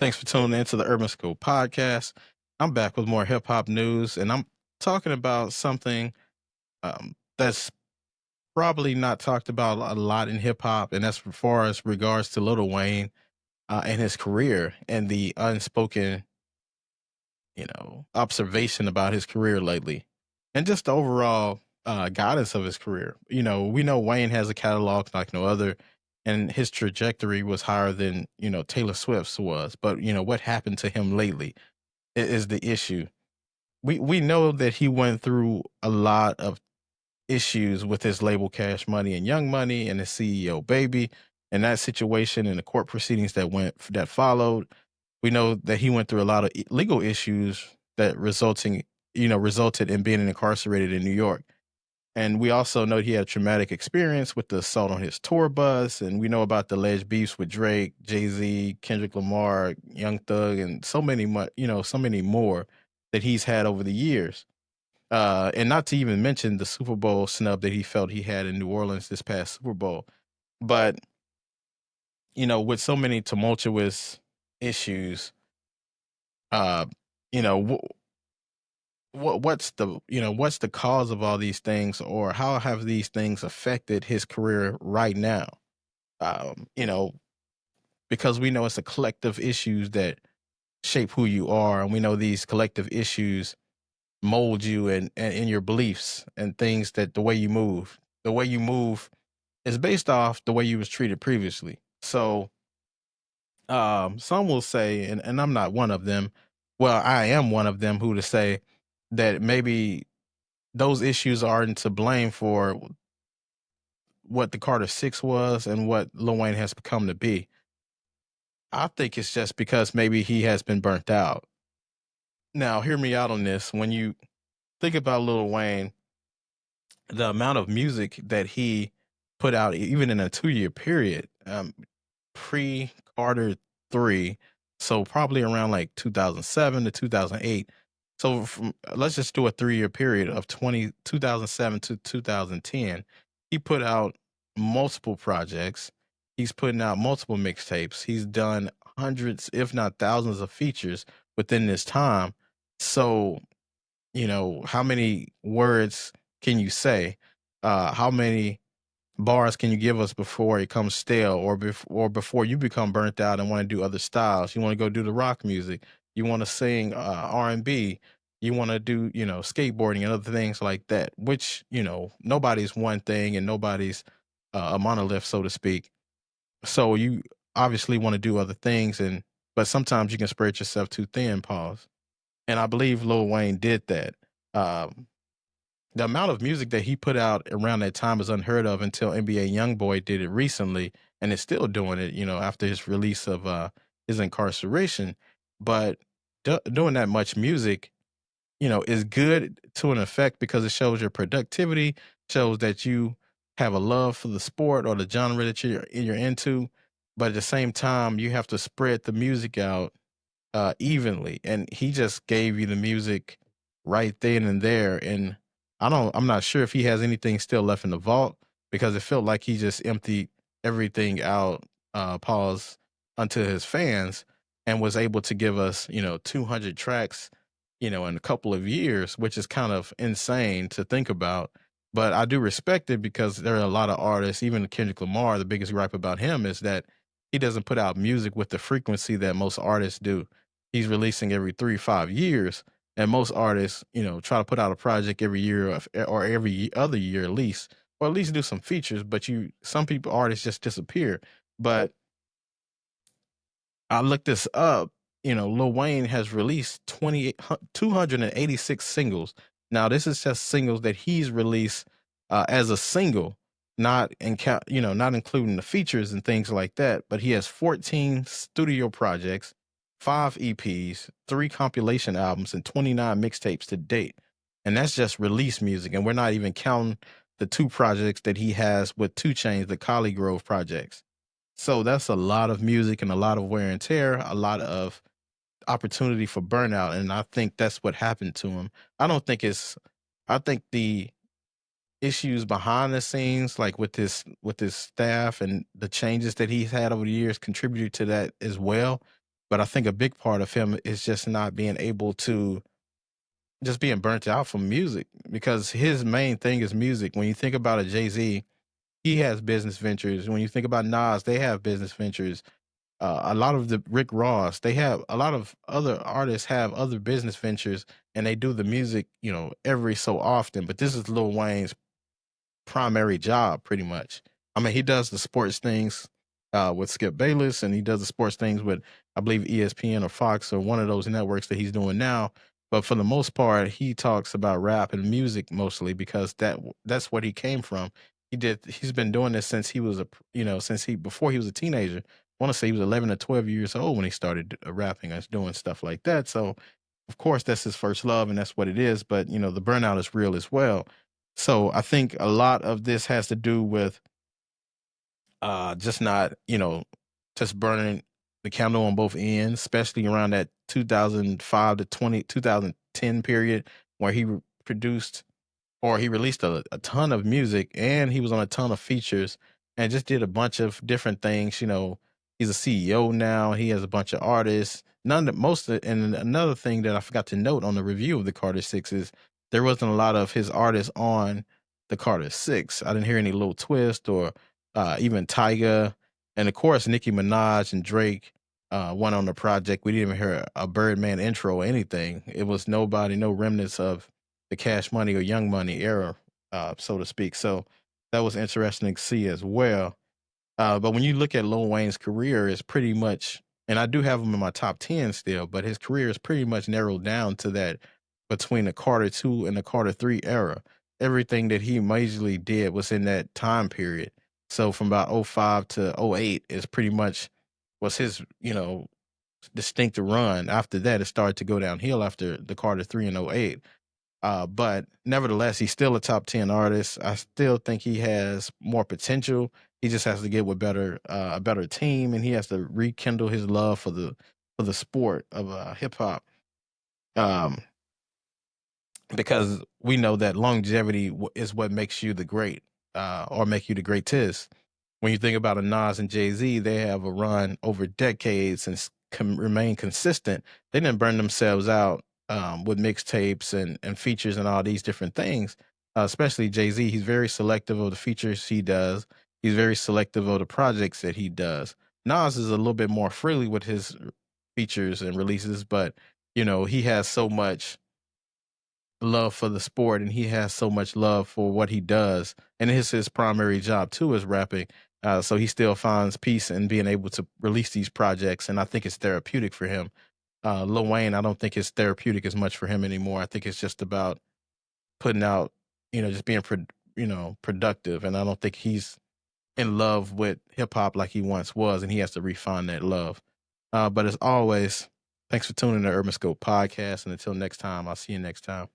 Thanks for tuning into the Urban School Podcast. I'm back with more hip hop news, and I'm talking about something that's probably not talked about a lot in hip hop, and that's as far as regards to Lil Wayne and his career and the unspoken, observation about his career lately, and just the overall guidance of his career. We know Wayne has a catalog like no other, and his trajectory was higher than Taylor Swift's was. But what happened to him lately is the issue. We know that he went through a lot of issues with his label Cash Money and Young Money and his CEO Baby and that situation and the court proceedings that followed. We know that he went through a lot of legal issues that resulted in being incarcerated in New York. And we also know he had a traumatic experience with the assault on his tour bus. And we know about the alleged beefs with Drake, Jay-Z, Kendrick Lamar, Young Thug, and so many more that he's had over the years. And not to even mention the Super Bowl snub that he felt he had in New Orleans this past Super Bowl. But, with so many tumultuous issues, uh, you know, what's the cause of all these things, or how have these things affected his career right now? um you know because we know it's a collective issues that shape who you are, and we know these collective issues mold you and in your beliefs and things, that the way you move is based off the way you was treated previously. So some will say, and I'm not one of them, well, I am one of them, who to say that maybe those issues aren't to blame for what the Carter Six was and what Lil Wayne has become to be. I think it's just because maybe he has been burnt out. Now, hear me out on this. When you think about Lil Wayne, the amount of music that he put out, even in a 2 year period, pre Carter 3, so probably around like 2007 to 2008. So let's just do a 3 year period of 2007 to 2010. He put out multiple projects. He's putting out multiple mixtapes. He's done hundreds, if not thousands, of features within this time. So, how many words can you say? How many bars can you give us before it comes stale, or before you become burnt out and want to do other styles? You want to go do the rock music. You want to sing R&B. You want to do, skateboarding and other things like that, which, nobody's one thing and nobody's a monolith, so to speak. So you obviously want to do other things, but sometimes you can spread yourself too thin, pause. And I believe Lil Wayne did that. Um, the amount of music that he put out around that time is unheard of until NBA YoungBoy did it recently, and is still doing it, after his release of his incarceration. But doing that much music, is good to an effect because it shows your productivity, shows that you have a love for the sport or the genre that you're into. But at the same time, you have to spread the music out evenly, and he just gave you the music right then and there. And I'm not sure if he has anything still left in the vault, because it felt like he just emptied everything out, pause, unto his fans, and was able to give us 200 tracks, in a couple of years, which is kind of insane to think about. But I do respect it because there are a lot of artists, even Kendrick Lamar. The biggest gripe about him is that he doesn't put out music with the frequency that most artists do. He's releasing every 3 5 years, and most artists, try to put out a project every year, or every other year at least, or at least do some features. But some people, artists, just disappear. But I looked this up. Lil Wayne has released 286 singles. Now, this is just singles that he's released as a single, not including the features and things like that. But he has 14 studio projects, 5 EPs, 3 compilation albums, and 29 mixtapes to date. And that's just release music, and we're not even counting the 2 projects that he has with 2 Chainz, the Collie Grove projects. So that's a lot of music and a lot of wear and tear, a lot of opportunity for burnout. And I think that's what happened to him. I don't think it's, I think the issues behind the scenes, like with his staff and the changes that he's had over the years, contributed to that as well. But I think a big part of him is just not being able to just being burnt out from music because his main thing is music. When you think about a Jay-Z, he has business ventures. When you think about Nas, they have business ventures. A lot of the Rick Ross, they have a lot of other artists have other business ventures and they do the music, every so often. But this is Lil Wayne's primary job, pretty much. I mean, he does the sports things with Skip Bayless, and he does the sports things with, I believe, ESPN or Fox or one of those networks that he's doing now. But for the most part, he talks about rap and music mostly because that's what he came from. He's been doing this since he was since he before he was a teenager. I want to say he was 11 or 12 years old when he started rapping and doing stuff like that. So, of course, that's his first love, and that's what it is. But the burnout is real as well. So I think a lot of this has to do with just not, just burning the candle on both ends, especially around that 2005 to 2010 period where produced or he released a ton of music and he was on a ton of features and just did a bunch of different things. He's a CEO now. He has a bunch of artists. None of most of, and another thing that I forgot to note on the review of the Carter Six is there wasn't a lot of his artists on the Carter Six. I didn't hear any Little Twist or even Tyga, and of course Nicki Minaj and Drake went on the project. We didn't even hear a Birdman intro or anything. It was nobody, no remnants of the Cash Money or Young Money era, so to speak. So that was interesting to see as well. But when you look at Lil Wayne's career, it's pretty much, and I do have him in my top 10 still, but his career is pretty much narrowed down to that between the Carter 2 and the Carter 3 era. Everything that he majorly did was in that time period. So from about '05 to '08 is pretty much was his, distinct run. After that, it started to go downhill after the Carter 3 and '08. But nevertheless, he's still a top 10 artist. I still think he has more potential. He just has to get with a better team, and he has to rekindle his love for the sport of hip hop. Um, because we know that longevity is what makes you the great, or make you the greatest. When you think about a Nas and Jay-Z, they have a run over decades and can remain consistent. They didn't burn themselves out with mixtapes and features and all these different things. Especially Jay-Z, he's very selective of the features he does. He's very selective of the projects that he does. Nas is a little bit more freely with his features and releases, but he has so much love for the sport and he has so much love for what he does, and it's his primary job too is rapping. So he still finds peace in being able to release these projects, and I think it's therapeutic for him. Lil Wayne, I don't think it's therapeutic as much for him anymore. I think it's just about putting out, just being productive, and I don't think he's in love with hip hop like he once was, and he has to refine that love. But as always, thanks for tuning in to Urban Scope Podcast, and until next time, I'll see you next time.